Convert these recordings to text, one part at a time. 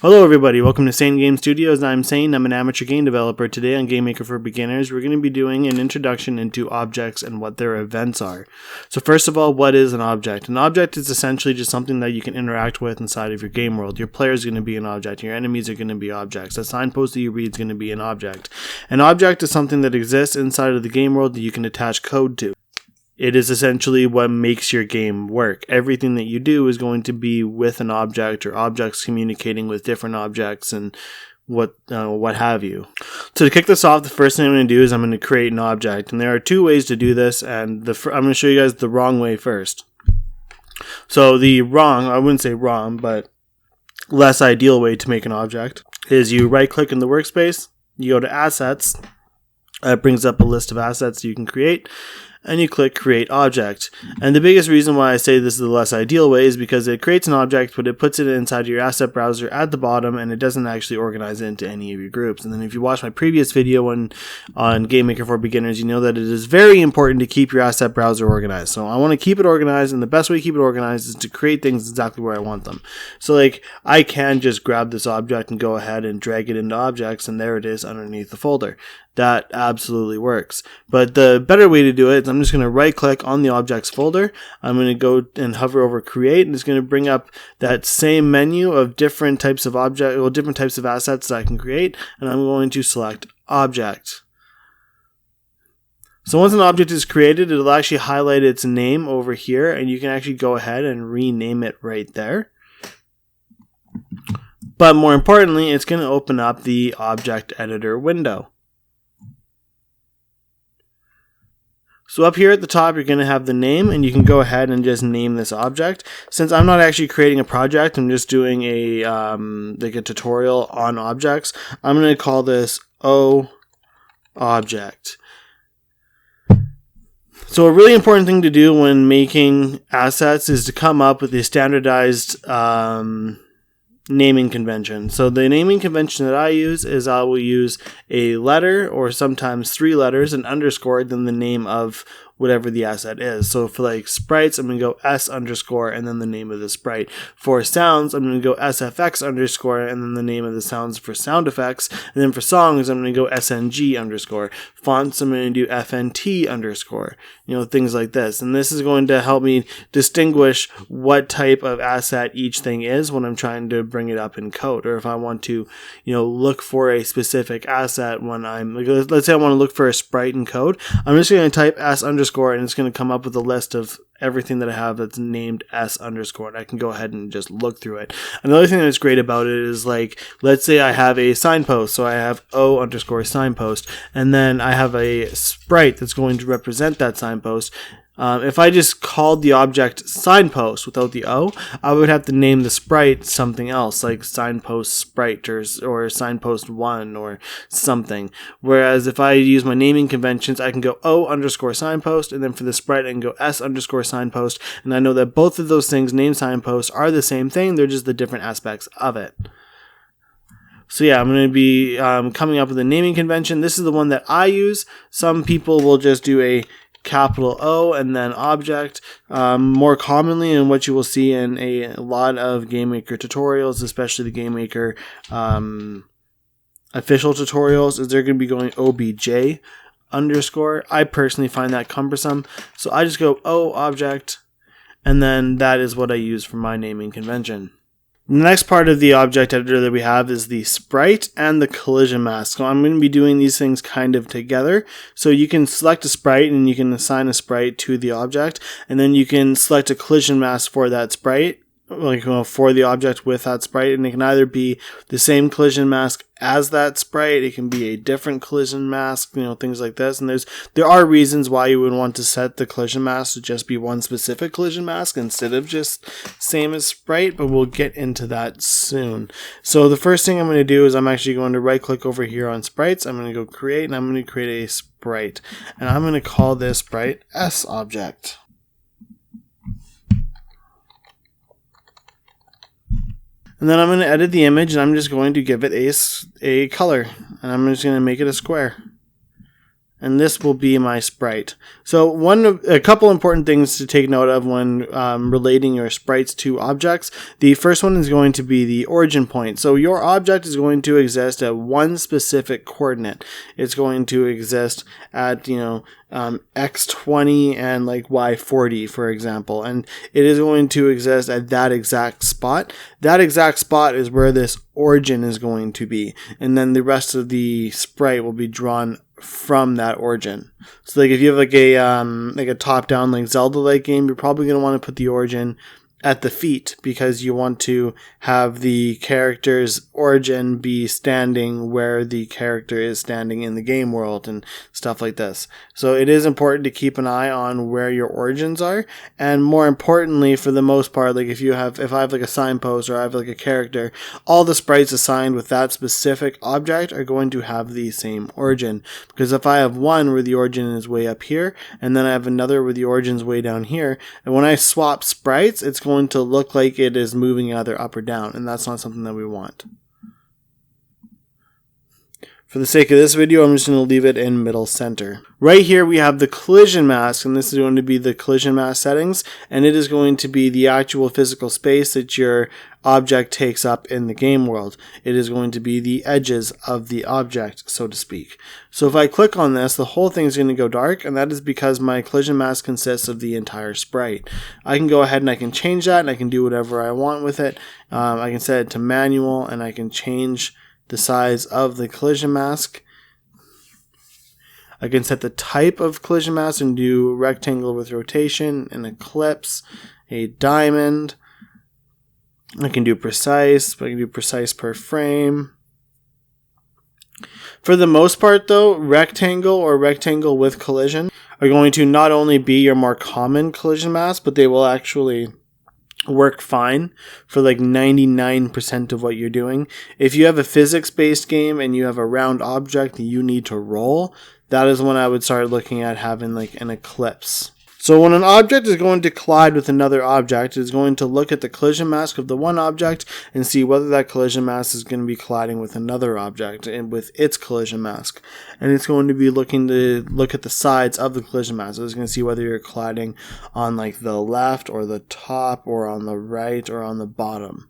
Hello everybody, welcome to Sane Game Studios. I'm Sane, I'm an amateur game developer. Today on Gamemaker for Beginners, we're going to be doing an introduction into objects and what their events are. So first of all, what is an object? An object is essentially just something that you can interact with inside of your game world. Your player is going to be an object, your enemies are going to be objects. A signpost that you read is going to be an object. An object is something that exists inside of the game world that you can attach code to. It is essentially what makes your game work. Everything that you do is going to be with an object or objects communicating with different objects and what have you. So to kick this off, the first thing I'm going to do is I'm going to create an object. And there are two ways to do this, and I'm going to show you guys the wrong way first. So the wrong, I wouldn't say wrong, but less ideal way to make an object is you right click in the workspace, you go to assets, it brings up a list of assets you can create, and you click Create Object. And the biggest reason why I say this is the less ideal way is because it creates an object, but it puts it inside your asset browser at the bottom, and it doesn't actually organize it into any of your groups. And then if you watch my previous video on Gamemaker for Beginners, you know that it is very important to keep your asset browser organized. So I want to keep it organized, and the best way to keep it organized is to create things exactly where I want them. So like, I can just grab this object and go ahead and drag it into objects, and there it is underneath the folder. That absolutely works. But the better way to do it is I'm just going to right click on the objects folder. I'm going to go and hover over create, and it's going to bring up that same menu of different types of different types of assets that I can create, and I'm going to select object. So once an object is created, it'll actually highlight its name over here, and you can actually go ahead and rename it right there. But more importantly, it's going to open up the object editor window. So up here at the top, you're going to have the name, and you can go ahead and just name this object. Since I'm not actually creating a project, I'm just doing a tutorial on objects. I'm going to call this O object. So a really important thing to do when making assets is to come up with a standardized naming convention. So the naming convention that I use is I will use a letter or sometimes 3 letters, an underscore, then the name of whatever the asset is. So for like sprites, I'm going to go S underscore and then the name of the sprite. For sounds, I'm going to go SFX underscore and then the name of the sounds for sound effects. And then for songs, I'm going to go SNG underscore. Fonts, I'm going to do FNT underscore. Things like this. And this is going to help me distinguish what type of asset each thing is when I'm trying to bring it up in code. Or if I want to, look for a specific asset when let's say I want to look for a sprite in code, I'm just going to type S underscore and it's going to come up with a list of everything that I have that's named S underscore, and I can go ahead and just look through it. Another thing that's great about it is, like, let's say I have a signpost, so I have O underscore signpost, and then I have a sprite that's going to represent that signpost. If I just called the object signpost without the O, I would have to name the sprite something else, like signpost sprite or signpost 1 or something. Whereas if I use my naming conventions, I can go O underscore signpost, and then for the sprite I can go S underscore signpost, and I know that both of those things named signpost are the same thing, they're just the different aspects of it. So yeah, I'm going to be coming up with a naming convention. This is the one that I use. Some people will just do a capital O and then object. More commonly, and what you will see in a lot of Gamemaker tutorials, especially the Gamemaker official tutorials, is they're going to be going OBJ underscore. I personally find that cumbersome, so I just go O object, and then that is what I use for my naming convention. The next part of the object editor that we have is the sprite and the collision mask. So I'm going to be doing these things kind of together. So you can select a sprite and you can assign a sprite to the object, and then you can select a collision mask for that sprite, for the object with that sprite, and it can either be the same collision mask as that sprite, it can be a different collision mask, things like this. And there are reasons why you would want to set the collision mask to just be one specific collision mask instead of just same as sprite, but we'll get into that soon. So the first thing I'm going to do is I'm actually going to right click over here on sprites. I'm going to go create, and I'm going to create a sprite, and I'm going to call this sprite S object. And then I'm going to edit the image, and I'm just going to give it a color, and I'm just going to make it a square. and this will be my sprite. So a couple important things to take note of when relating your sprites to objects. The first one is going to be the origin point. So your object is going to exist at one specific coordinate. It's going to exist at, x20 and like y40, for example, and it is going to exist at that exact spot. That exact spot is where this origin is going to be, and then the rest of the sprite will be drawn from that origin. So like if you have like a top-down like Zelda-like game, you're probably going to want to put the origin at the feet, because you want to have the character's origin be standing where the character is standing in the game world and stuff like this. So it is important to keep an eye on where your origins are, and more importantly, for the most part, like if I have like a signpost or I have like a character, all the sprites assigned with that specific object are going to have the same origin. Because if I have one where the origin is way up here, and then I have another where the origin is way down here, and when I swap sprites, it's going to look like it is moving either up or down, and that's not something that we want. For the sake of this video, I'm just going to leave it in middle center. Right here we have the collision mask, and this is going to be the collision mask settings, and it is going to be the actual physical space that your object takes up in the game world. It is going to be the edges of the object, so to speak. So if I click on this, the whole thing is going to go dark, and that is because my collision mask consists of the entire sprite. I can go ahead and I can change that, and I can do whatever I want with it. I can set it to manual, and I can change the size of the collision mask. I can set the type of collision mask and do rectangle with rotation, an ellipse, a diamond. I can do precise, but I can do precise per frame. For the most part though, rectangle or rectangle with collision are going to not only be your more common collision mask, but they will actually work fine for like 99% of what you're doing. If you have a physics-based game and you have a round object that you need to roll, that is when I would start looking at having like an ellipse. So when an object is going to collide with another object, it is going to look at the collision mask of the one object and see whether that collision mask is going to be colliding with another object and with its collision mask. And it's going to be looking to look at the sides of the collision mask. So it's going to see whether you're colliding on like the left or the top or on the right or on the bottom.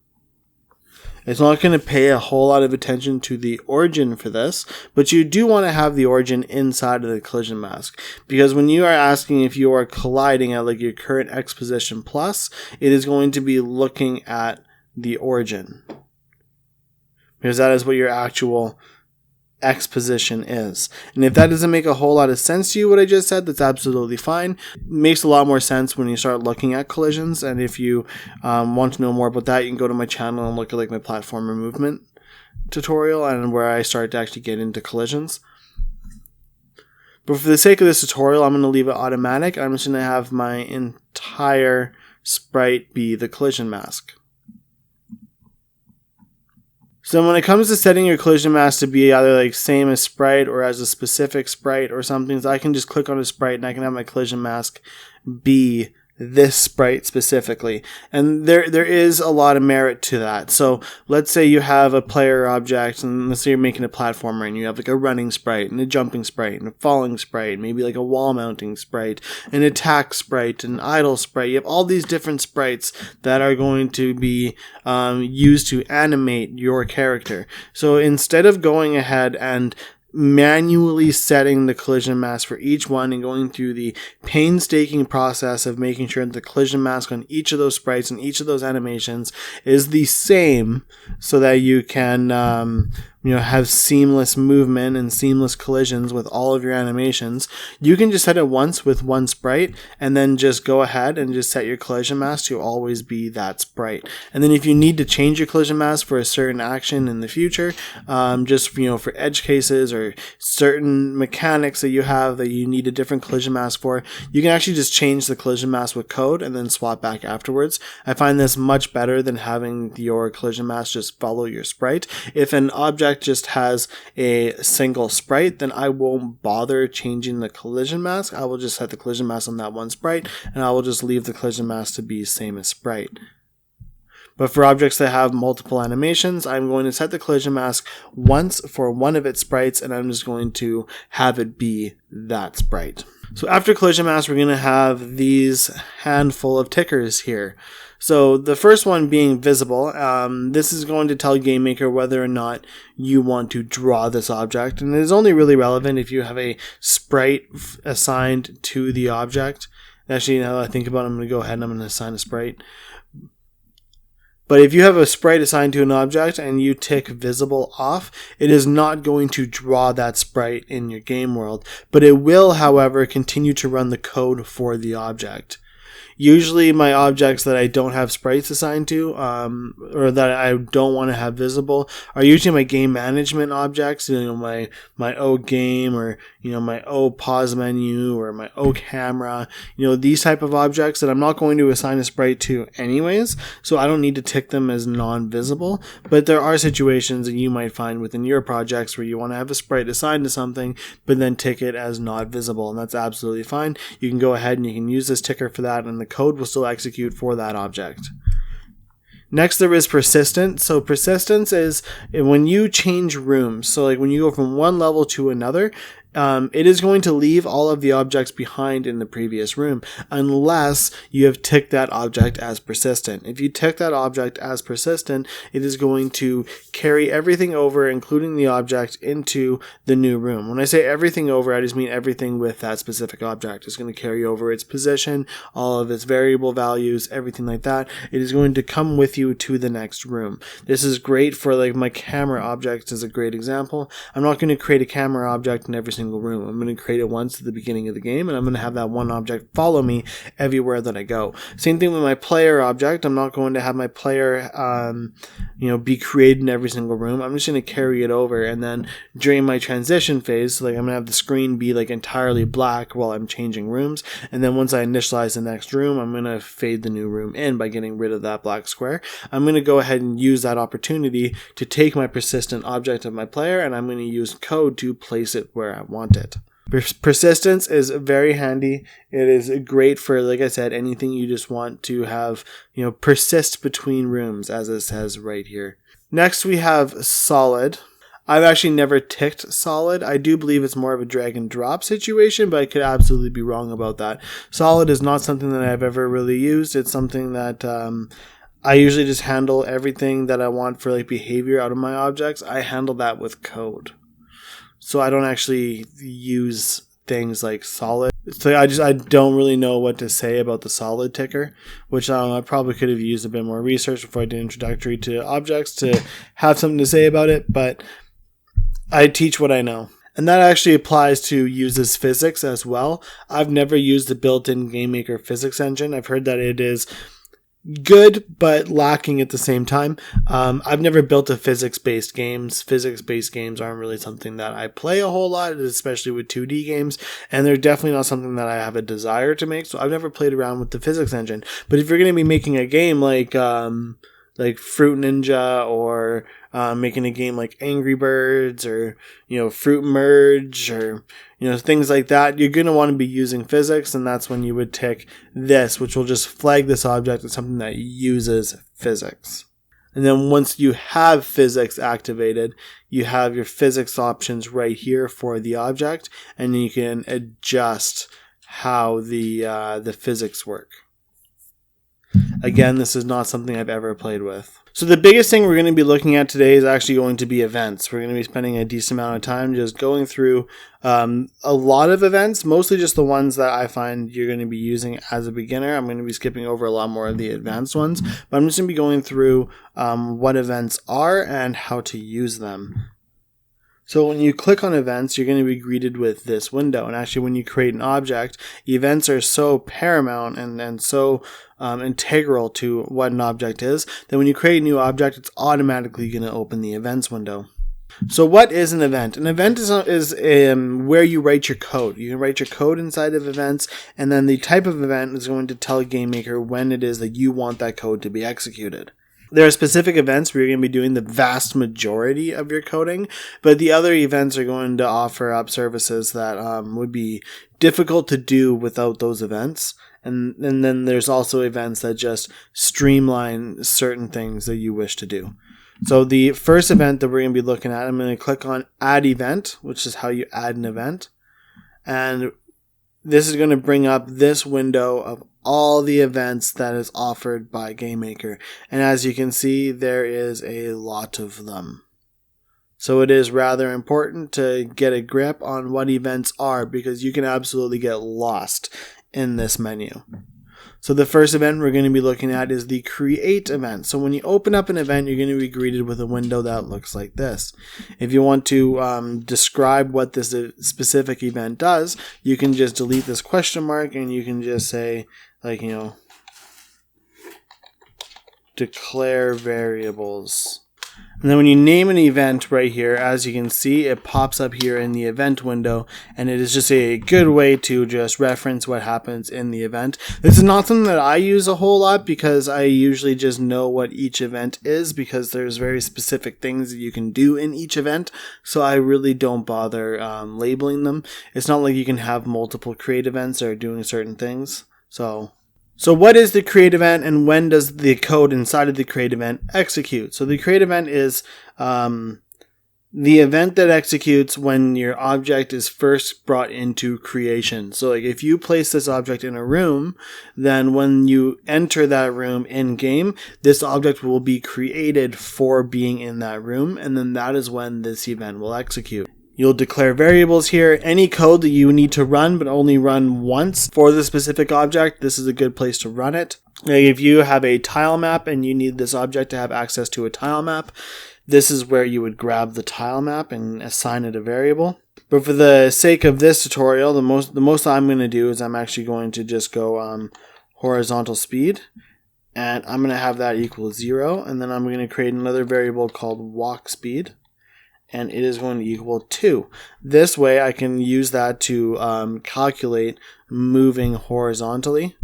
It's not going to pay a whole lot of attention to the origin for this, but you do want to have the origin inside of the collision mask, because when you are asking if you are colliding at like your current X position plus, it is going to be looking at the origin, because that is what your actual X position is. And if that doesn't make a whole lot of sense to you, what I just said, that's absolutely fine. It makes a lot more sense when you start looking at collisions, and if you want to know more about that, you can go to my channel and look at like my platformer movement tutorial, and where I start to actually get into collisions. But for the sake of this tutorial, I'm going to leave it automatic. I'm just going to have my entire sprite be the collision mask. So when it comes to setting your collision mask to be either like same as sprite or as a specific sprite or something, so I can just click on a sprite and I can have my collision mask be this sprite specifically. And there is a lot of merit to that. So let's say you have a player object, and let's say you're making a platformer and you have like a running sprite and a jumping sprite and a falling sprite, maybe like a wall mounting sprite, an attack sprite, an idle sprite. You have all these different sprites that are going to be used to animate your character. So instead of going ahead and manually setting the collision mask for each one and going through the painstaking process of making sure that the collision mask on each of those sprites and each of those animations is the same, so that you can have seamless movement and seamless collisions with all of your animations, you can just set it once with one sprite and then just go ahead and just set your collision mask to always be that sprite. And then if you need to change your collision mask for a certain action in the future, just for edge cases or certain mechanics that you have that you need a different collision mask for, you can actually just change the collision mask with code and then swap back afterwards. I find this much better than having your collision mask just follow your sprite. If an object just has a single sprite, then I won't bother changing the collision mask. I will just set the collision mask on that one sprite, and I will just leave the collision mask to be same as sprite. But for objects that have multiple animations, I'm going to set the collision mask once for one of its sprites, and I'm just going to have it be that sprite. So after collision mask, we're going to have these handful of tickers here. So the first one being visible, this is going to tell Gamemaker whether or not you want to draw this object. And it is only really relevant if you have a sprite assigned to the object. Actually, now that I think about it, I'm going to go ahead and I'm going to assign a sprite. But if you have a sprite assigned to an object and you tick visible off, it is not going to draw that sprite in your game world. But it will, however, continue to run the code for the object. Usually my objects that I don't have sprites assigned to, or that I don't want to have visible, are usually my game management objects, my O game, or, my O pause menu, or my O camera, these type of objects that I'm not going to assign a sprite to anyways, so I don't need to tick them as non-visible. But there are situations that you might find within your projects where you want to have a sprite assigned to something, but then tick it as not visible, and that's absolutely fine. You can go ahead and you can use this ticker for that, and the code will still execute for that object. Next, there is persistent. So persistence is when you change rooms. So like when you go from one level to another, it is going to leave all of the objects behind in the previous room unless you have ticked that object as persistent. If you tick that object as persistent, it is going to carry everything over, including the object, into the new room. When I say everything over, I just mean everything with that specific object. It's going to carry over its position, all of its variable values, everything like that. It is going to come with you to the next room. This is great for like my camera object is a great example. I'm not going to create a camera object in every single room. I'm going to create it once at the beginning of the game, and I'm going to have that one object follow me everywhere that I go. Same thing with my player object. I'm not going to have my player be created in every single room. I'm just going to carry it over, and then during my transition phase, so like I'm going to have the screen be like entirely black while I'm changing rooms, and then once I initialize the next room, I'm going to fade the new room in by getting rid of that black square. I'm going to go ahead and use that opportunity to take my persistent object of my player, and I'm going to use code to place it where I want it. Persistence is very handy. It is great for, like I said, anything you just want to have, persist between rooms, as it says right here. Next, we have solid. I've actually never ticked solid. I do believe it's more of a drag and drop situation, but I could absolutely be wrong about that. Solid is not something that I've ever really used. It's something that I usually just handle everything that I want for like behavior out of my objects. I handle that with code. So I don't actually use things like solid. So I don't really know what to say about the solid ticker, which I probably could have used a bit more research before I did introductory to objects to have something to say about it, but I teach what I know. And that actually applies to uses physics as well. I've never used the built-in Gamemaker physics engine. I've heard that it is good, but lacking at the same time. I've never built a physics-based games. Physics-based games aren't really something that I play a whole lot, especially with 2D games, and they're definitely not something that I have a desire to make, so I've never played around with the physics engine. But if you're going to be making a game like Fruit Ninja, or making a game like Angry Birds, or Fruit Merge, or things like that, you're going to want to be using physics, and that's when you would tick this, which will just flag this object as something that uses physics. And then once you have physics activated, you have your physics options right here for the object, and you can adjust how the physics work. Again, this is not something I've ever played with. So the biggest thing we're going to be looking at today is actually going to be events. We're going to be spending a decent amount of time just going through a lot of events, mostly just the ones that I find you're going to be using as a beginner. I'm going to be skipping over a lot more of the advanced ones, but I'm just going to be going through what events are and how to use them. So when you click on events, you're going to be greeted with this window. And actually, when you create an object, events are so paramount and so integral to what an object is that when you create a new object, it's automatically going to open the events window. So what is an event? An event is where you write your code. You can write your code inside of events, and then the type of event is going to tell Gamemaker when it is that you want that code to be executed. There are specific events where you're going to be doing the vast majority of your coding, but the other events are going to offer up services that would be difficult to do without those events. And then there's also events that just streamline certain things that you wish to do. So the first event that we're going to be looking at, I'm going to click on Add Event, which is how you add an event. And this is going to bring up this window of all the events that is offered by Gamemaker. And as you can see, there is a lot of them. So it is rather important to get a grip on what events are, because you can absolutely get lost in this menu. So the first event we're going to be looking at is the Create event. So when you open up an event, you're going to be greeted with a window that looks like this. If you want to describe what this specific event does, you can just delete this question mark and you can just say, like, declare variables. And then when you name an event right here, as you can see, it pops up here in the event window, and it is just a good way to just reference what happens in the event. This is not something that I use a whole lot, because I usually just know what each event is, because there's very specific things that you can do in each event, so I really don't bother labeling them. It's not like you can have multiple create events that are doing certain things. So what is the create event, and when does the code inside of the create event execute? So the create event is the event that executes when your object is first brought into creation. So like if you place this object in a room, then when you enter that room in game, this object will be created for being in that room, and then that is when this event will execute. You'll declare variables here. Any code that you need to run, but only run once for the specific object, this is a good place to run it. If you have a tile map and you need this object to have access to a tile map, this is where you would grab the tile map and assign it a variable. But for the sake of this tutorial, the most I'm going to do is I'm actually going to just go horizontal speed, and I'm going to have that equal 0, and then I'm going to create another variable called walk speed, and it is going to equal 2. This way I can use that to calculate moving horizontally.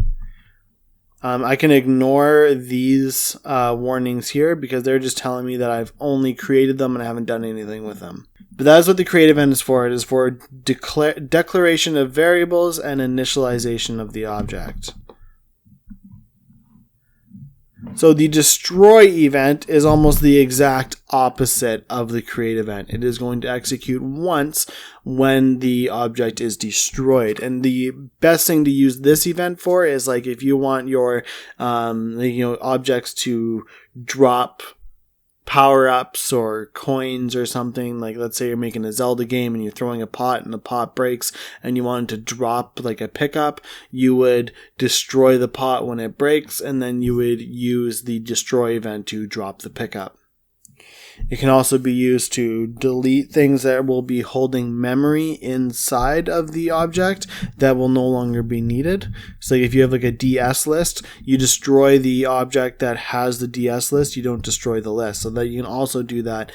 I can ignore these warnings here, because they're just telling me that I've only created them and I haven't done anything with them. But that's what the create event is for. It is for declaration of variables and initialization of the object. So the destroy event is almost the exact opposite of the create event. It is going to execute once when the object is destroyed. And the best thing to use this event for is like if you want your objects to drop power-ups or coins or something. Like let's say you're making a Zelda game and you're throwing a pot and the pot breaks and you want it to drop like a pickup, you would destroy the pot when it breaks, and then you would use the destroy event to drop the pickup. It can also be used to delete things that will be holding memory inside of the object that will no longer be needed. So if you have like a DS list, you destroy the object that has the DS list, you don't destroy the list. So that you can also do that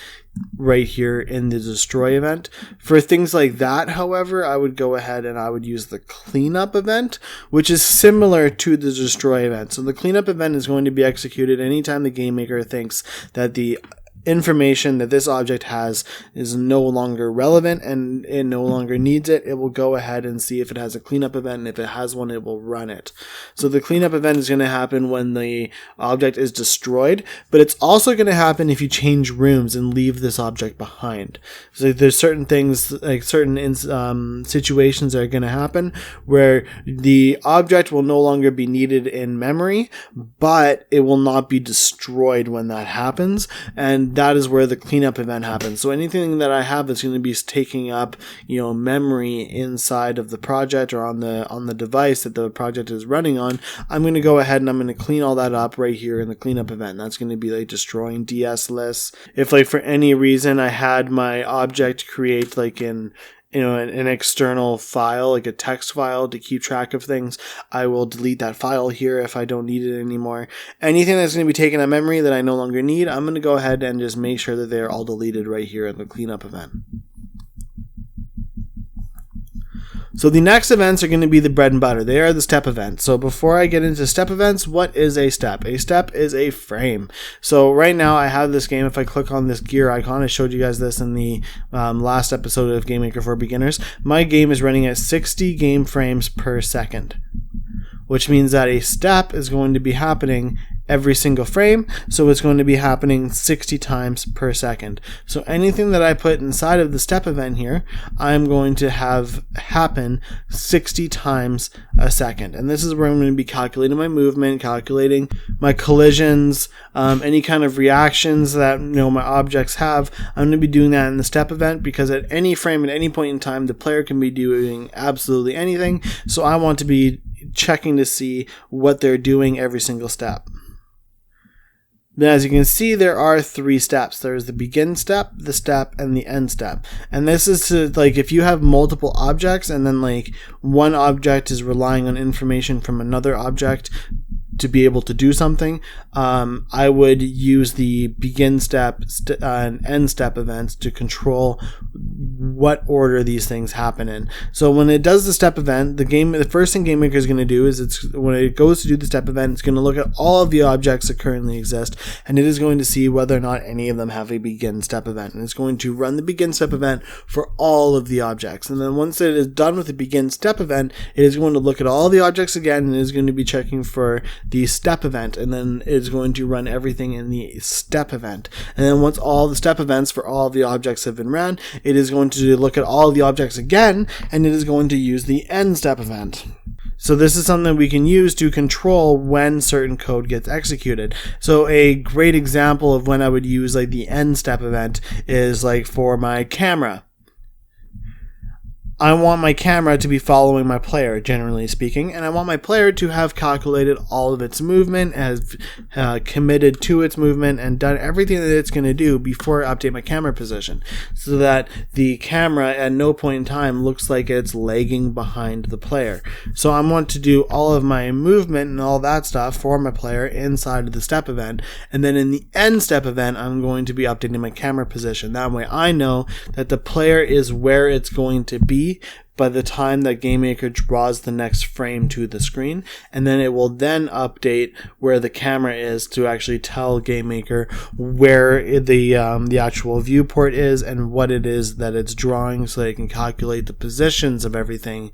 right here in the destroy event. For things like that, however, I would go ahead and I would use the cleanup event, which is similar to the destroy event. So the cleanup event is going to be executed anytime the game maker thinks that the information that this object has is no longer relevant and it no longer needs it. It will go ahead and see if it has a cleanup event, and if it has one, it will run it. So the cleanup event is going to happen when the object is destroyed, but it's also going to happen if you change rooms and leave this object behind. So there's certain things, like certain situations that are going to happen where the object will no longer be needed in memory, but it will not be destroyed when that happens, and that is where the cleanup event happens. So anything that I have that's going to be taking up, memory inside of the project or on the device that the project is running on, I'm going to go ahead and I'm going to clean all that up right here in the cleanup event. That's going to be like destroying DS lists. If like for any reason I had my object create like an external file, like a text file to keep track of things, I will delete that file here if I don't need it anymore. Anything that's going to be taken out memory that I no longer need, I'm going to go ahead and just make sure that they're all deleted right here in the cleanup event. So the next events are going to be the bread and butter. They are the step events. So before I get into step events, what is a step? A step is a frame. So right now I have this game. If I click on this gear icon, I showed you guys this in the last episode of Gamemaker for Beginners. My game is running at 60 game frames per second. which means that a step is going to be happening every single frame, so it's going to be happening 60 times per second. So anything that I put inside of the step event here, I'm going to have happen 60 times a second. And this is where I'm going to be calculating my movement, calculating my collisions, any kind of reactions that my objects have. I'm going to be doing that in the step event, because at any frame, at any point in time, the player can be doing absolutely anything. So I want to be checking to see what they're doing every single step. Then, as you can see, there are 3 steps. There's the begin step, the step, and the end step. And this is to, if you have multiple objects and then one object is relying on information from another object to be able to do something, I would use the begin step and end step events to control what order these things happen in. So when it does the step event, the first thing Gamemaker is going to do is when it goes to do the step event, it's going to look at all of the objects that currently exist, and it is going to see whether or not any of them have a begin step event. And it's going to run the begin step event for all of the objects. And then once it is done with the begin step event, it is going to look at all the objects again, and it is going to be checking for the step event, and then it's going to run everything in the step event. And then once all the step events for all of the objects have been ran, it is going to look at all of the objects again, and it is going to use the end step event. So this is something we can use to control when certain code gets executed. So a great example of when I would use the end step event is for my camera. I want my camera to be following my player, generally speaking, and I want my player to have calculated all of its movement, has committed to its movement, and done everything that it's going to do before I update my camera position, so that the camera at no point in time looks like it's lagging behind the player. So I want to do all of my movement and all that stuff for my player inside of the step event, and then in the end step event, I'm going to be updating my camera position. That way I know that the player is where it's going to be by the time that Gamemaker draws the next frame to the screen, and then it will then update where the camera is to actually tell Gamemaker where the actual viewport is and what it is that it's drawing, so they can calculate the positions of everything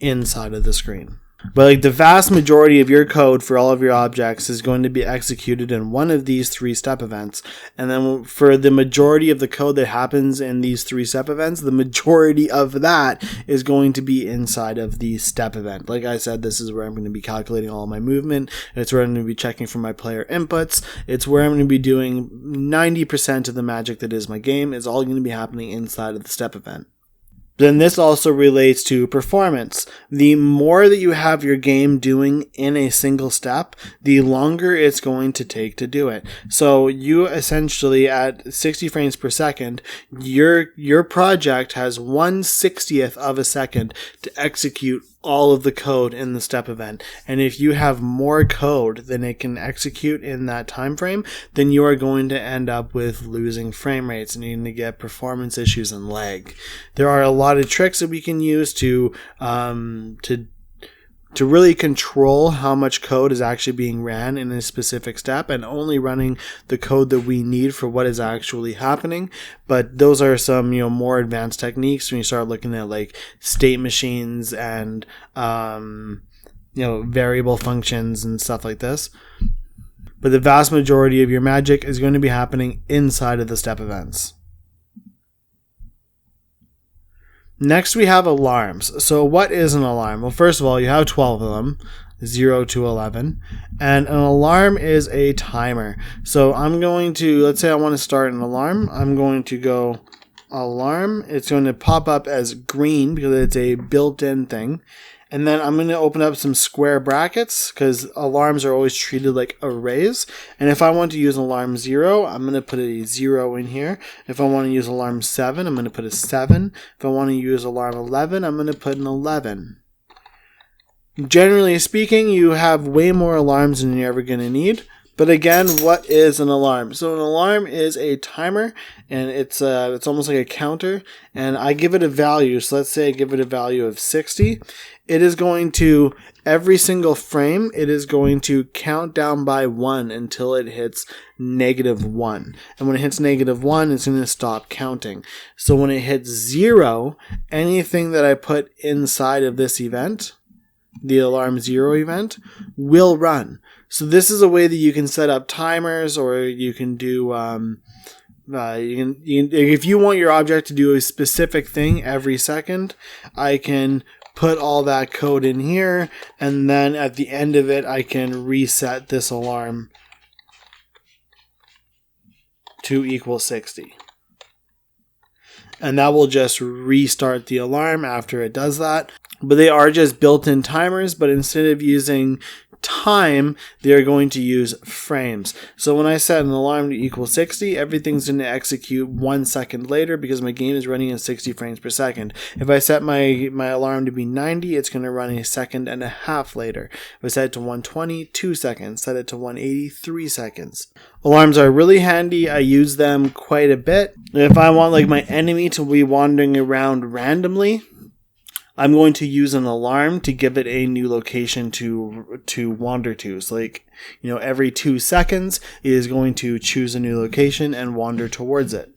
inside of the screen. But the vast majority of your code for all of your objects is going to be executed in one of these 3 step events. And then for the majority of the code that happens in these 3 step events, the majority of that is going to be inside of the step event. Like I said, this is where I'm going to be calculating all of my movement. It's where I'm going to be checking for my player inputs. It's where I'm going to be doing 90% of the magic that is my game. Is all going to be happening inside of the step event. Then this also relates to performance. The more that you have your game doing in a single step, the longer it's going to take to do it. So you essentially, at 60 frames per second, your project has 1/60th of a second to execute all of the code in the step event. And if you have more code than it can execute in that time frame, then you are going to end up with losing frame rates, and you're going to get performance issues and lag. There are a lot of tricks that we can use to really control how much code is actually being ran in a specific step, and only running the code that we need for what is actually happening. But those are some, more advanced techniques when you start looking at state machines and, variable functions and stuff like this. But the vast majority of your magic is going to be happening inside of the step events. Next, we have alarms. So what is an alarm? Well, first of all, you have 12 of them, 0 to 11. And an alarm is a timer. So I'm going to, let's say I want to start an alarm. I'm going to go alarm. It's going to pop up as green because it's a built-in thing. And then I'm going to open up some square brackets because alarms are always treated like arrays. And if I want to use alarm 0, I'm going to put a 0 in here. If I want to use alarm 7, I'm going to put a 7. If I want to use alarm 11, I'm going to put an 11. Generally speaking, you have way more alarms than you're ever going to need. But again, what is an alarm? So an alarm is a timer, and it's almost like a counter, and I give it a value. So let's say I give it a value of 60. It is going to, every single frame, it is going to count down by 1 until it hits -1. And when it hits -1, it's going to stop counting. So when it hits 0, anything that I put inside of this event the alarm 0 event, will run. So this is a way that you can set up timers, or you can do, if you want your object to do a specific thing every second, I can put all that code in here, and then at the end of it, I can reset this alarm to equal 60. And that will just restart the alarm after it does that. But they are just built-in timers, but instead of using time, they're going to use frames. So when I set an alarm to equal 60, everything's going to execute 1 second later because my game is running at 60 frames per second. If I set my alarm to be 90, it's going to run 1.5 seconds later. If I set it to 120, 2 seconds. Set it to 180, 3 seconds. Alarms are really handy. I use them quite a bit. If I want like my enemy to be wandering around randomly, I'm going to use an alarm to give it a new location to wander to. So like, every 2 seconds it is going to choose a new location and wander towards it.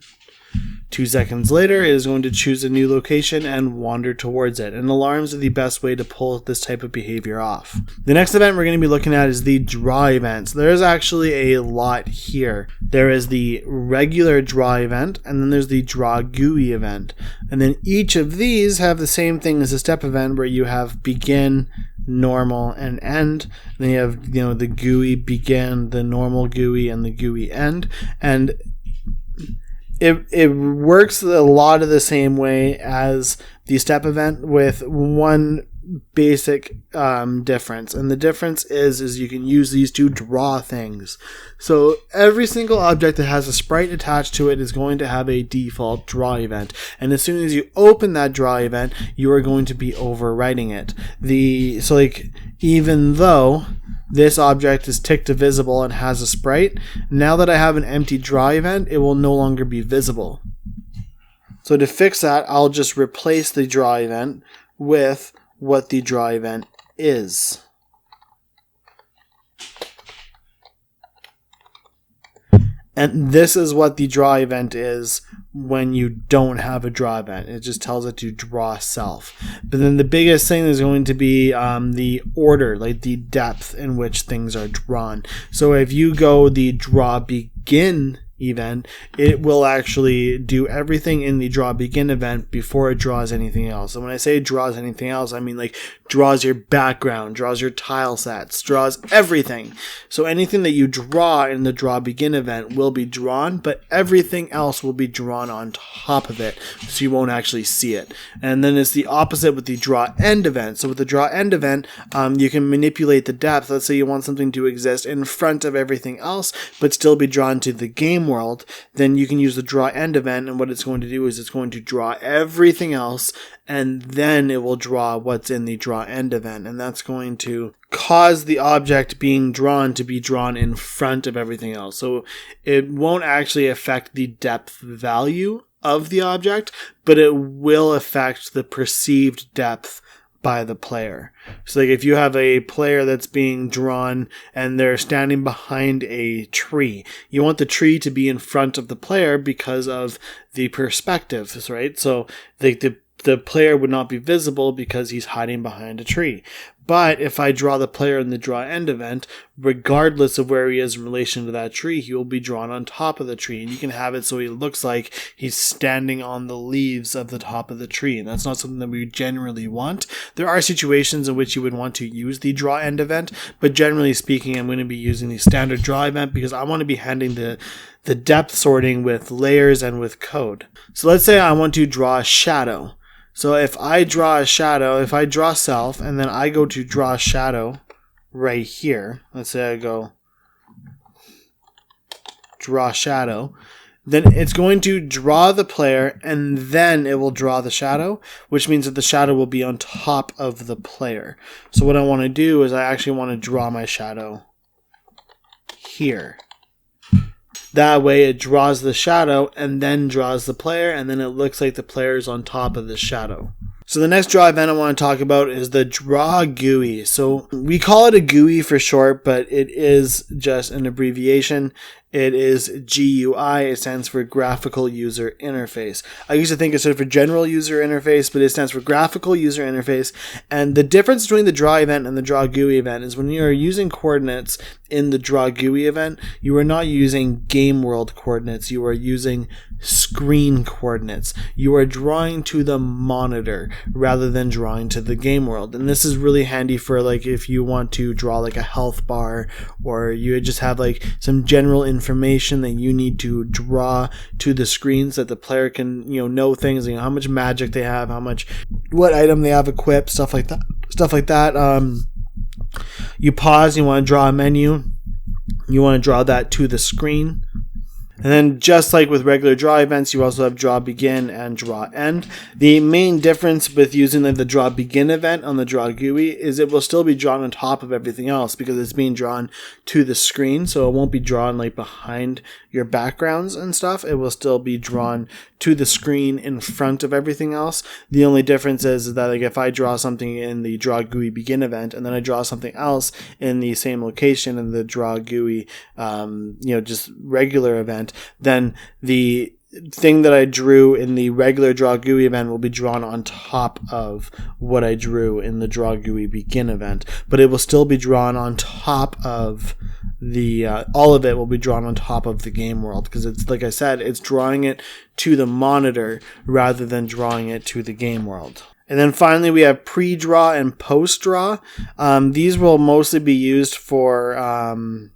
2 seconds later, it is going to choose a new location and wander towards it. And alarms are the best way to pull this type of behavior off. The next event we're going to be looking at is the draw event. So there's actually a lot here. There is the regular draw event, and then there's the draw GUI event. And then each of these have the same thing as a step event, where you have begin, normal, and end. And then you have the GUI begin, the normal GUI, and the GUI end. And it works a lot of the same way as the step event, with one basic difference, and the difference is you can use these to draw things. So every single object that has a sprite attached to it is going to have a default draw event, and as soon as you open that draw event, you are going to be overwriting it. Even though this object is ticked to visible and has a sprite, now that I have an empty draw event, it will no longer be visible. So to fix that, I'll just replace the draw event with what the draw event is. And this is what the draw event is when you don't have a draw event. It just tells it to draw self. But then the biggest thing is going to be the order, like the depth in which things are drawn. So if you go the draw begin event, it will actually do everything in the draw begin event before it draws anything else. And when I say draws anything else, I mean like draws your background, draws your tile sets, draws everything. So anything that you draw in the draw begin event will be drawn, but everything else will be drawn on top of it, so you won't actually see it. And then it's the opposite with the draw end event. So with the draw end event, you can manipulate the depth. Let's say you want something to exist in front of everything else, but still be drawn to the game world. Then you can use the draw end event, and what it's going to do is it's going to draw everything else, and then it will draw what's in the draw end event, and that's going to cause the object being drawn to be drawn in front of everything else. So it won't actually affect the depth value of the object, but it will affect the perceived depth by the player. So like if you have a player that's being drawn and they're standing behind a tree, you want the tree to be in front of the player because of the perspectives, right? So the player would not be visible because he's hiding behind a tree. But if I draw the player in the draw end event, regardless of where he is in relation to that tree, he will be drawn on top of the tree. And you can have it so he looks like he's standing on the leaves of the top of the tree. And that's not something that we generally want. There are situations in which you would want to use the draw end event, but generally speaking, I'm going to be using the standard draw event because I want to be handling the depth sorting with layers and with code. So let's say I want to draw a shadow. So if I draw a shadow, if I draw self, and then I go to draw shadow right here, let's say I go draw shadow, then it's going to draw the player, and then it will draw the shadow, which means that the shadow will be on top of the player. So what I want to do is I actually want to draw my shadow here. That way it draws the shadow and then draws the player, and then it looks like the player is on top of the shadow. So the next draw event I want to talk about is the draw GUI. So we call it a GUI for short, but it is just an abbreviation. It is GUI. It stands for Graphical User Interface. I used to think it stood for General User Interface, but it stands for Graphical User Interface. And the difference between the draw event and the draw GUI event is when you are using coordinates in the draw GUI event, you are not using game world coordinates. You are using screen coordinates. You are drawing to the monitor rather than drawing to the game world. And this is really handy for like if you want to draw like a health bar, or you just have like some general information that you need to draw to the screen so that the player can, know things, how much magic they have, what item they have equipped, stuff like that. You pause, you want to draw a menu, you want to draw that to the screen. And then just like with regular draw events, you also have draw begin and draw end. The main difference with using the draw begin event on the draw GUI is it will still be drawn on top of everything else because it's being drawn to the screen. So it won't be drawn like behind your backgrounds and stuff. It will still be drawn to the screen in front of everything else. The only difference is that like if I draw something in the draw GUI begin event and then I draw something else in the same location in the draw GUI, just regular event, then the thing that I drew in the regular draw GUI event will be drawn on top of what I drew in the draw GUI begin event, but it will still be drawn on top of all of it will be drawn on top of the game world because it's, like I said, it's drawing it to the monitor rather than drawing it to the game world. And then finally we have pre-draw and post-draw. These will mostly be used for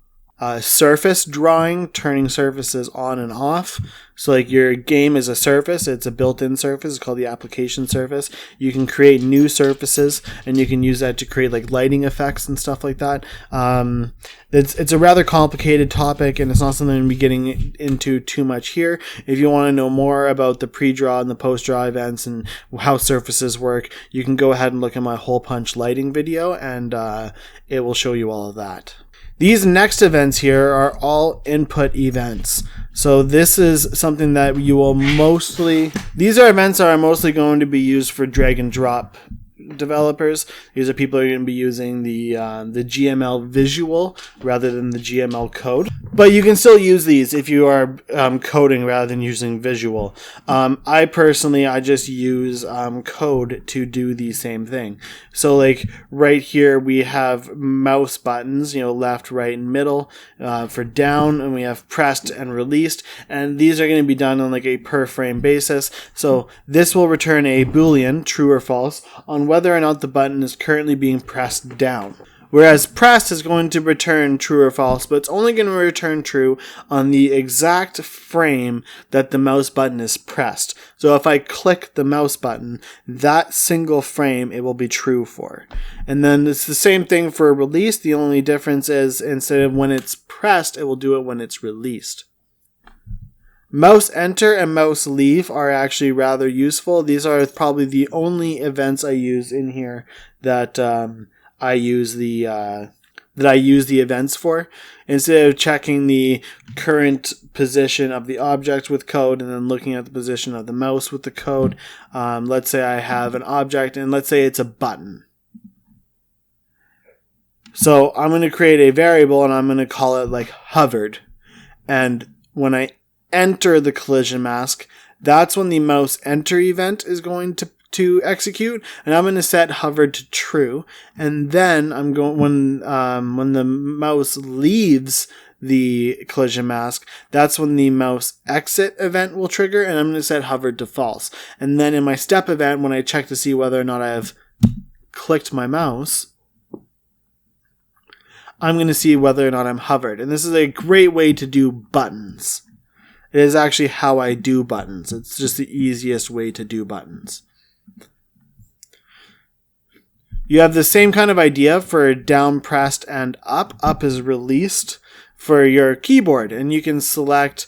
surface drawing, turning surfaces on and off. So like your game is a surface, it's a built-in surface, it's called the application surface. You can create new surfaces and you can use that to create like lighting effects and stuff like that. It's a rather complicated topic and it's not something I'm going to be getting into too much here. If you want to know more about the pre-draw and the post-draw events and how surfaces work, you can go ahead and look at my hole punch lighting video and it will show you all of that. These next events here are all input events. So this is something that you will these are events that are mostly going to be used for drag and drop developers. These are people who are going to be using the GML visual rather than the GML code. But you can still use these if you are coding rather than using visual. I just use code to do the same thing. So like right here we have mouse buttons, left, right, and middle for down, and we have pressed and released, and these are going to be done on like a per frame basis. So this will return a Boolean, true or false, on whether or not the button is currently being pressed down. Whereas pressed is going to return true or false, but it's only going to return true on the exact frame that the mouse button is pressed. So if I click the mouse button, that single frame it will be true for. And then it's the same thing for release. The only difference is instead of when it's pressed, it will do it when it's released. Mouse enter and mouse leave are actually rather useful. These are probably the only events I use in here that I use the events for. Instead of checking the current position of the object with code and then looking at the position of the mouse with the code, let's say I have an object and let's say it's a button. So I'm going to create a variable and I'm going to call it like hovered. And when I enter the collision mask, that's when the mouse enter event is going to execute, and I'm going to set hovered to true. And then I'm going when the mouse leaves the collision mask, that's when the mouse exit event will trigger, and I'm going to set hovered to false. And then in my step event, when I check to see whether or not I have clicked my mouse, I'm going to see whether or not I'm hovered. And this is a great way to do buttons. It is actually how I do buttons. It's just the easiest way to do buttons. You have the same kind of idea for down pressed and up. Up is released for your keyboard, and you can select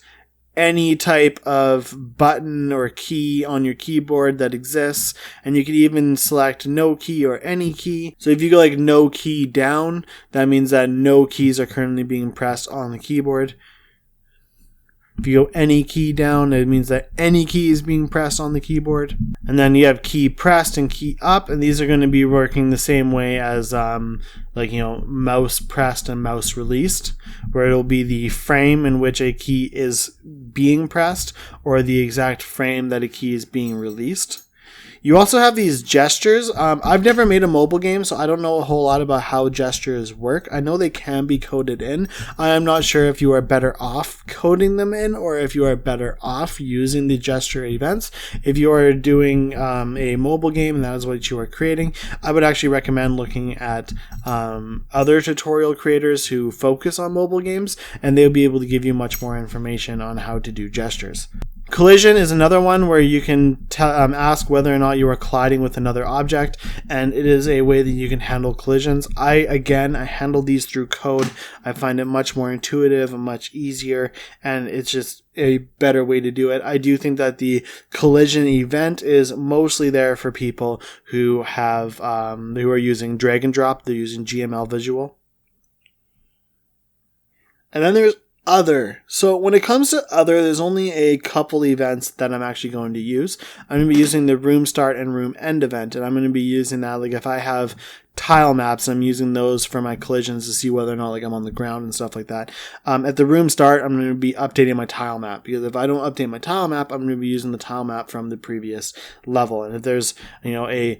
any type of button or key on your keyboard that exists, and you can even select no key or any key. So if you go like no key down, that means that no keys are currently being pressed on the keyboard. If you go any key down, it means that any key is being pressed on the keyboard. And then you have key pressed and key up, and these are going to be working the same way as mouse pressed and mouse released, where it'll be the frame in which a key is being pressed or the exact frame that a key is being released. You also have these gestures. I've never made a mobile game, so I don't know a whole lot about how gestures work. I know they can be coded in. I am not sure if you are better off coding them in or if you are better off using the gesture events. If you are doing a mobile game and that is what you are creating, I would actually recommend looking at other tutorial creators who focus on mobile games, and they'll be able to give you much more information on how to do gestures. Collision is another one where you can ask whether or not you are colliding with another object, and it is a way that you can handle collisions. I handle these through code. I find it much more intuitive and much easier, and it's just a better way to do it. I do think that the collision event is mostly there for people who have who are using drag and drop. They're using GML visual. And then there's other. So when it comes to other, there's only a couple events that I'm actually going to use. I'm going to be using the room start and room end event, and I'm going to be using that like if I have tile maps, I'm using those for my collisions to see whether or not like I'm on the ground and stuff like that. At the room start, I'm going to be updating my tile map, because if I don't update my tile map, I'm going to be using the tile map from the previous level. And if there's a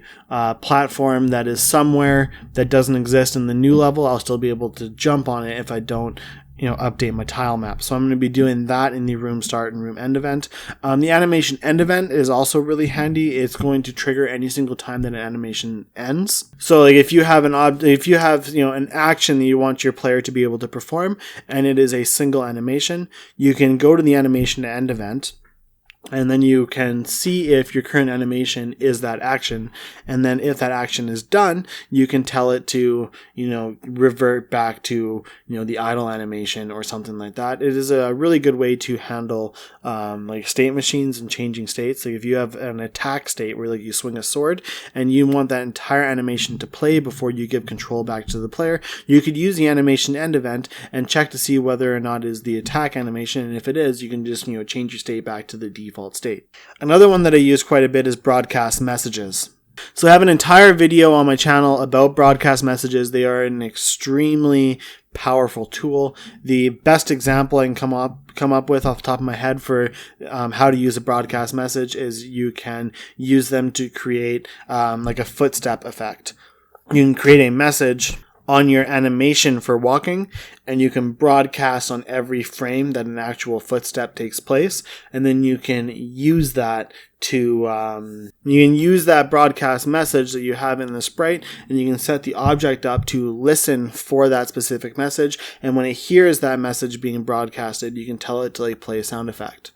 platform that is somewhere that doesn't exist in the new level, I'll still be able to jump on it if I don't update my tile map. So I'm going to be doing that in the room start and room end event. The animation end event is also really handy. It's going to trigger any single time that an animation ends. So like if you have an action that you want your player to be able to perform, and it is a single animation, you can go to the animation end event, and then you can see if your current animation is that action. And then if that action is done, you can tell it to, revert back to, the idle animation or something like that. It is a really good way to handle, state machines and changing states. Like if you have an attack state where you swing a sword and you want that entire animation to play before you give control back to the player, you could use the animation end event and check to see whether or not it is the attack animation. And if it is, you can just, change your state back to the default state. Another one that I use quite a bit is broadcast messages. So I have an entire video on my channel about broadcast messages. They are an extremely powerful tool. The best example I can come up with off the top of my head for how to use a broadcast message is you can use them to create a footstep effect. You can create a message on your animation for walking, and you can broadcast on every frame that an actual footstep takes place, and then you can use that broadcast message that you have in the sprite, and you can set the object up to listen for that specific message, and when it hears that message being broadcasted, you can tell it to play a sound effect.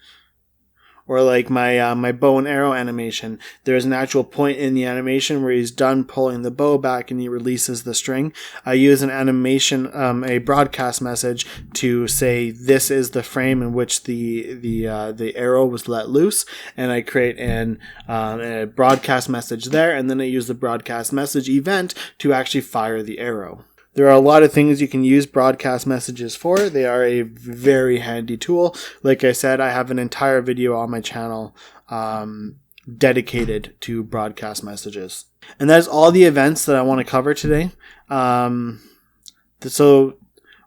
Or like my bow and arrow animation, there's an actual point in the animation where he's done pulling the bow back and he releases the string. I use an animation, a broadcast message to say this is the frame in which the arrow was let loose, and I create a broadcast message there, and then I use the broadcast message event to actually fire the arrow. There are a lot of things you can use broadcast messages for. They are a very handy tool. Like I said, I have an entire video on my channel dedicated to broadcast messages. And that's all the events that I want to cover today. So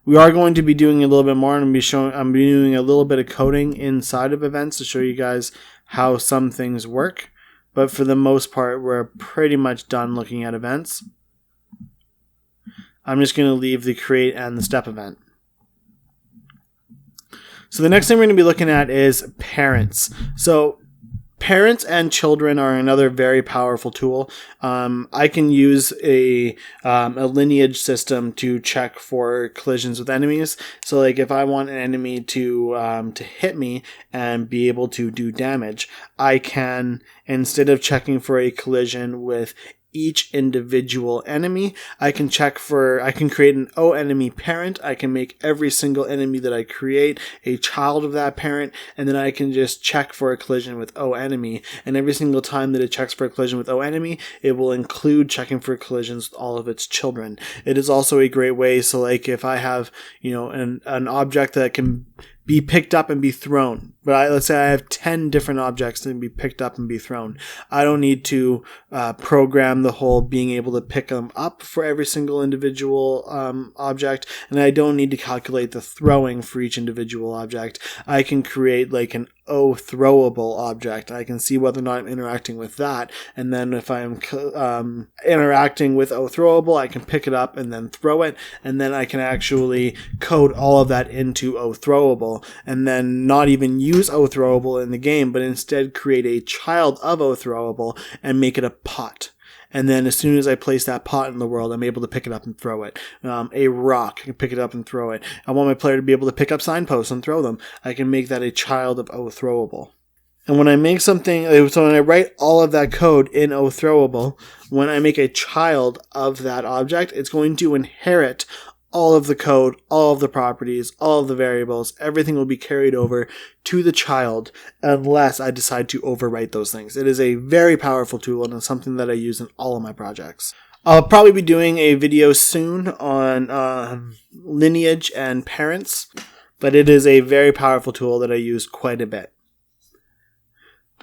we are going to be doing a little bit more, and I'm doing a little bit of coding inside of events to show you guys how some things work. But for the most part, we're pretty much done looking at events. I'm just going to leave the create and the step event. So the next thing we're going to be looking at is parents. So parents and children are another very powerful tool. I can use a lineage system to check for collisions with enemies. So like if I want an enemy to hit me and be able to do damage, I can, instead of checking for a collision with each individual enemy, I can create an O enemy parent. I can make every single enemy that I create a child of that parent, and then I can just check for a collision with O enemy. And every single time that it checks for a collision with O enemy, it will include checking for collisions with all of its children. It is also a great way. So like if I have, an object that can be picked up and be thrown. But let's say I have 10 different objects that can be picked up and be thrown. I don't need to program the whole being able to pick them up for every single individual object, and I don't need to calculate the throwing for each individual object. I can create like an O throwable object. I can see whether or not I'm interacting with that, and then if I'm interacting with O throwable, I can pick it up and then throw it, and then I can actually code all of that into O throwable, and then not even use O throwable in the game, but instead create a child of O throwable and make it a pot. And then as soon as I place that pot in the world, I'm able to pick it up and throw it. A rock, I can pick it up and throw it. I want my player to be able to pick up signposts and throw them. I can make that a child of O throwable. And when I make something, so when I write all of that code in O throwable, when I make a child of that object, it's going to inherit all of the code, all of the properties, all of the variables. Everything will be carried over to the child unless I decide to overwrite those things. It is a very powerful tool, and it's something that I use in all of my projects. I'll probably be doing a video soon on lineage and parents, but it is a very powerful tool that I use quite a bit.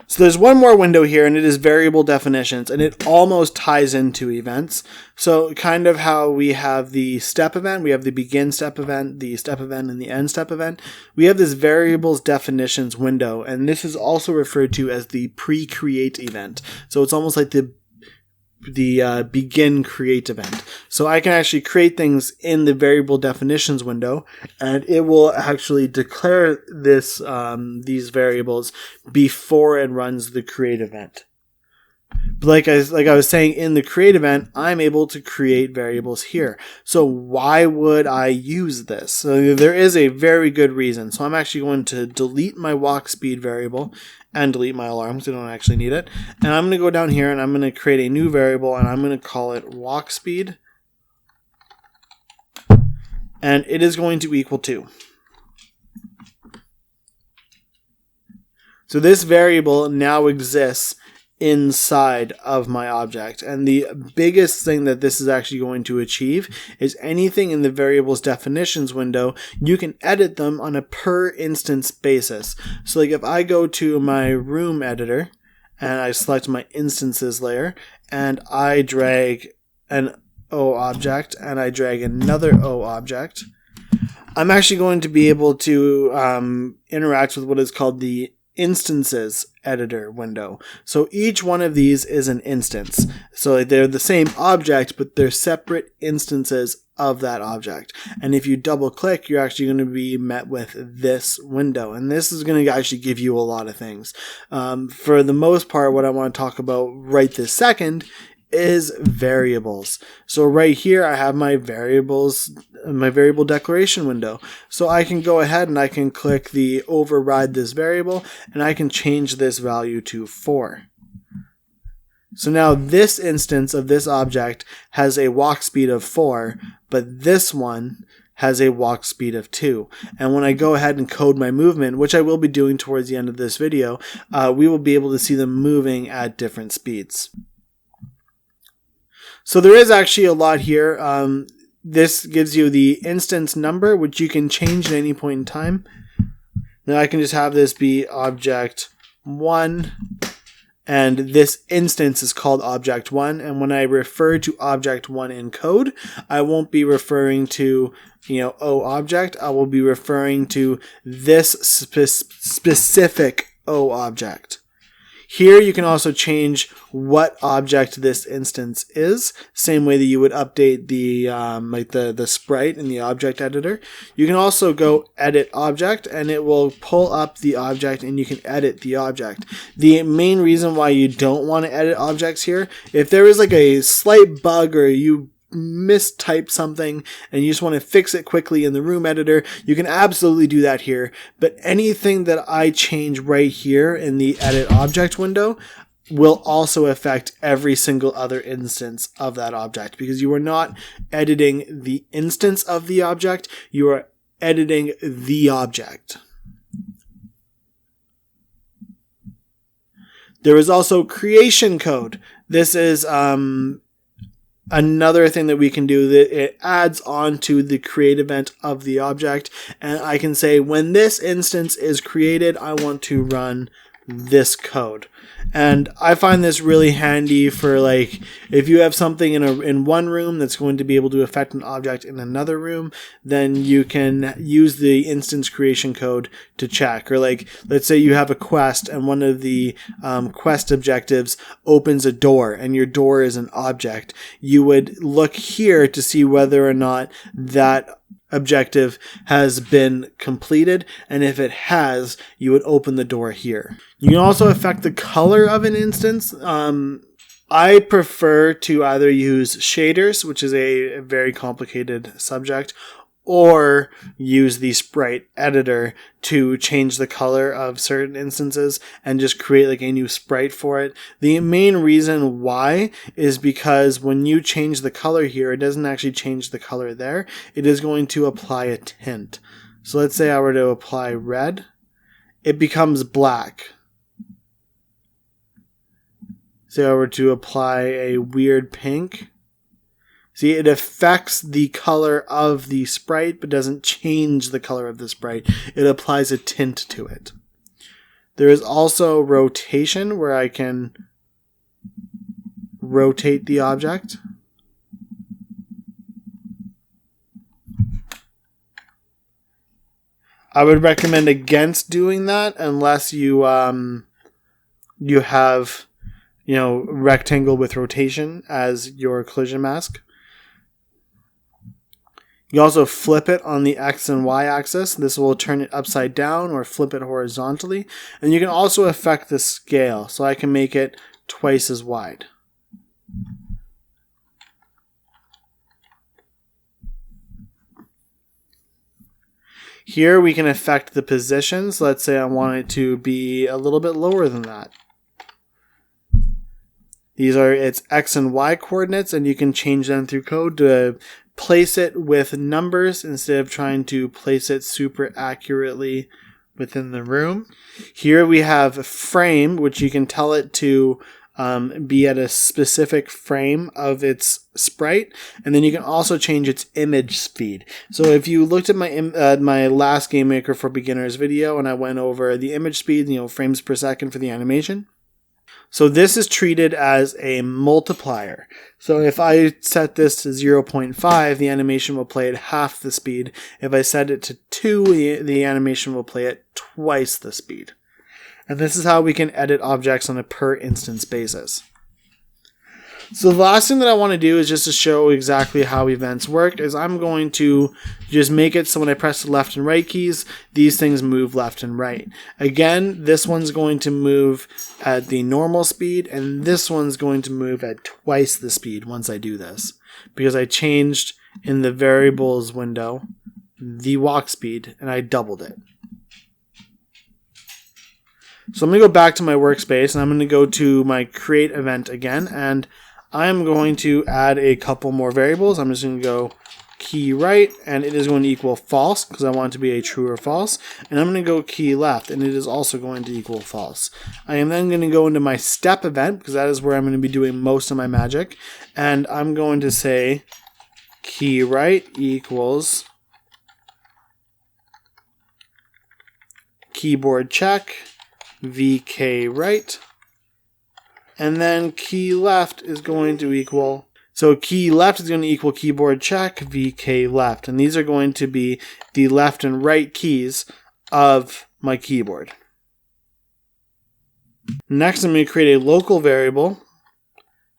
So there's one more window here, and it is variable definitions, and it almost ties into events. So kind of how we have the step event, we have the begin step event, the step event, and the end step event. We have this variables definitions window, and this is also referred to as the pre-create event. So it's almost like the begin create event. So I can actually create things in the variable definitions window, and it will actually declare this these variables before it runs the create event. But like I was saying, in the create event, I'm able to create variables here. So why would I use this? So there is a very good reason. So I'm actually going to delete my walk speed variable and delete my alarm because I don't actually need it. And I'm going to go down here and I'm going to create a new variable, and I'm going to call it walk speed. And it is going to equal 2. So this variable now exists inside of my object, and the biggest thing that this is actually going to achieve is anything in the variables definitions window, you can edit them on a per instance basis. So like if I go to my room editor and I select my instances layer and I drag an O object and I drag another O object, I'm actually going to be able to interact with what is called the instances editor window. So each one of these is an instance. So they're the same object, but they're separate instances of that object. And if you double click, you're actually going to be met with this window. And this is going to actually give you a lot of things. For the most part, what I want to talk about right this second is variables. So right here I have my variables, my variable declaration window. So I can go ahead and I can click the override this variable, and I can change this value to 4. So now this instance of this object has a walk speed of 4, but this one has a walk speed of 2. And when I go ahead and code my movement, which I will be doing towards the end of this video, we will be able to see them moving at different speeds. So there is actually a lot here. This gives you the instance number, which you can change at any point in time. Now I can just have this be object 1, and this instance is called object 1. And when I refer to object 1 in code, I won't be referring to, O object. I will be referring to this specific O object. Here you can also change what object this instance is, same way that you would update the sprite in the object editor. You can also go edit object, and it will pull up the object and you can edit the object. The main reason why you don't want to edit objects here, if there is like a slight bug or you mistype something and you just want to fix it quickly in the room editor, you can absolutely do that here. But anything that I change right here in the edit object window will also affect every single other instance of that object, because you are not editing the instance of the object, you are editing the object. There is also creation code. This is another thing that we can do, that it adds on to the create event of the object. And I can say, when this instance is created, I want to run this code. And I find this really handy for, like, if you have something in one room that's going to be able to affect an object in another room, then you can use the instance creation code to check. Or, like, let's say you have a quest and one of the quest objectives opens a door and your door is an object. You would look here to see whether or not that objective has been completed, and if it has, you would open the door here. You can also affect the color of an instance. I prefer to either use shaders, which is a very complicated subject, or use the sprite editor to change the color of certain instances and just create like a new sprite for it. The main reason why is because when you change the color here, it doesn't actually change the color there. It is going to apply a tint. So let's say I were to apply red, it becomes black. Say I were to apply a weird pink. See, it affects the color of the sprite, but doesn't change the color of the sprite. It applies a tint to it. There is also rotation, where I can rotate the object. I would recommend against doing that unless you you have, rectangle with rotation as your collision mask. You also flip it on the X and Y axis. This will turn it upside down or flip it horizontally. And you can also affect the scale. So I can make it twice as wide. Here we can affect the positions. Let's say I want it to be a little bit lower than that. These are its X and Y coordinates, and you can change them through code to place it with numbers instead of trying to place it super accurately within the room. Here we have a frame, which you can tell it to be at a specific frame of its sprite, and then you can also change its image speed. So if you looked at my last Gamemaker for Beginners video, and I went over the image speed, frames per second for the animation. So this is treated as a multiplier. So if I set this to 0.5, the animation will play at half the speed. If I set it to 2, the animation will play at twice the speed. And this is how we can edit objects on a per instance basis. So the last thing that I want to do is just to show exactly how events work, is I'm going to just make it so when I press the left and right keys, these things move left and right. Again, this one's going to move at the normal speed, and this one's going to move at twice the speed once I do this, because I changed in the variables window the walk speed, and I doubled it. So I'm going to go back to my workspace, and I'm going to go to my create event again, and I'm going to add a couple more variables. I'm just going to go key right, and it is going to equal false because I want it to be a true or false. And I'm going to go key left, and it is also going to equal false. I am then going to go into my step event because that is where I'm going to be doing most of my magic. And I'm going to say key right equals keyboard check VK right. And then key left is going to equal, so key left is going to equal keyboard check VK left. And these are going to be the left and right keys of my keyboard. Next, I'm going to create a local variable.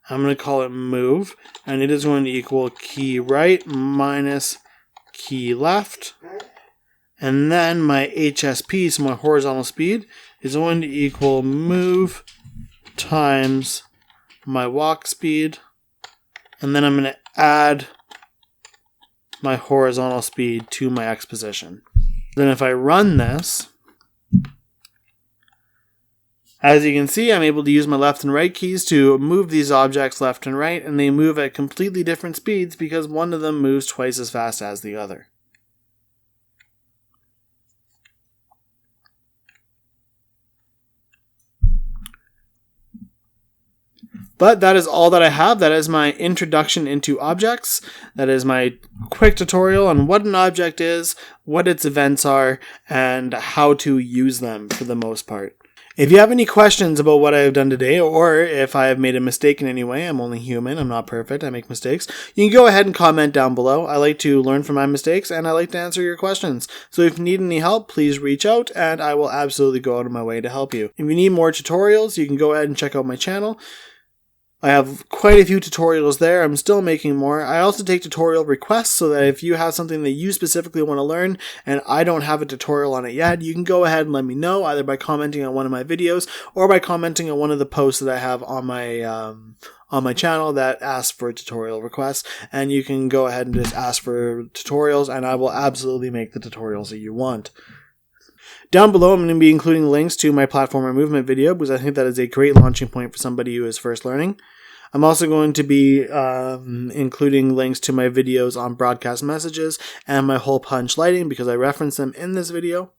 I'm going to call it move, and it is going to equal key right minus key left. And then my HSP, so my horizontal speed, is going to equal move times my walk speed, and then I'm going to add my horizontal speed to my X position. Then if I run this, as you can see, I'm able to use my left and right keys to move these objects left and right, and they move at completely different speeds because one of them moves twice as fast as the other. But that is all that I have. That is my introduction into objects. That is my quick tutorial on what an object is, what its events are, and how to use them for the most part. If you have any questions about what I have done today, or if I have made a mistake in any way, I'm only human, I'm not perfect, I make mistakes, you can go ahead and comment down below. I like to learn from my mistakes, and I like to answer your questions. So if you need any help, please reach out, and I will absolutely go out of my way to help you. If you need more tutorials, you can go ahead and check out my channel. I have quite a few tutorials there. I'm still making more. I also take tutorial requests so that if you have something that you specifically want to learn and I don't have a tutorial on it yet, you can go ahead and let me know either by commenting on one of my videos or by commenting on one of the posts that I have on my channel that asks for tutorial requests, and you can go ahead and just ask for tutorials and I will absolutely make the tutorials that you want. Down below, I'm going to be including links to my platformer movement video because I think that is a great launching point for somebody who is first learning. I'm also going to be including links to my videos on broadcast messages and my hole punch lighting because I reference them in this video.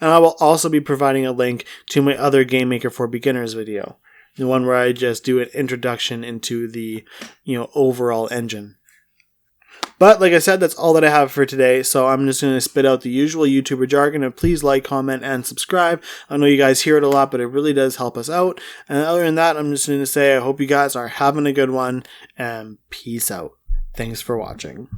And I will also be providing a link to my other Gamemaker for Beginners video, the one where I just do an introduction into the overall engine. But like I said, that's all that I have for today, so I'm just going to spit out the usual YouTuber jargon of please like, comment, and subscribe. I know you guys hear it a lot, but it really does help us out. And other than that, I'm just going to say I hope you guys are having a good one, and peace out. Thanks for watching.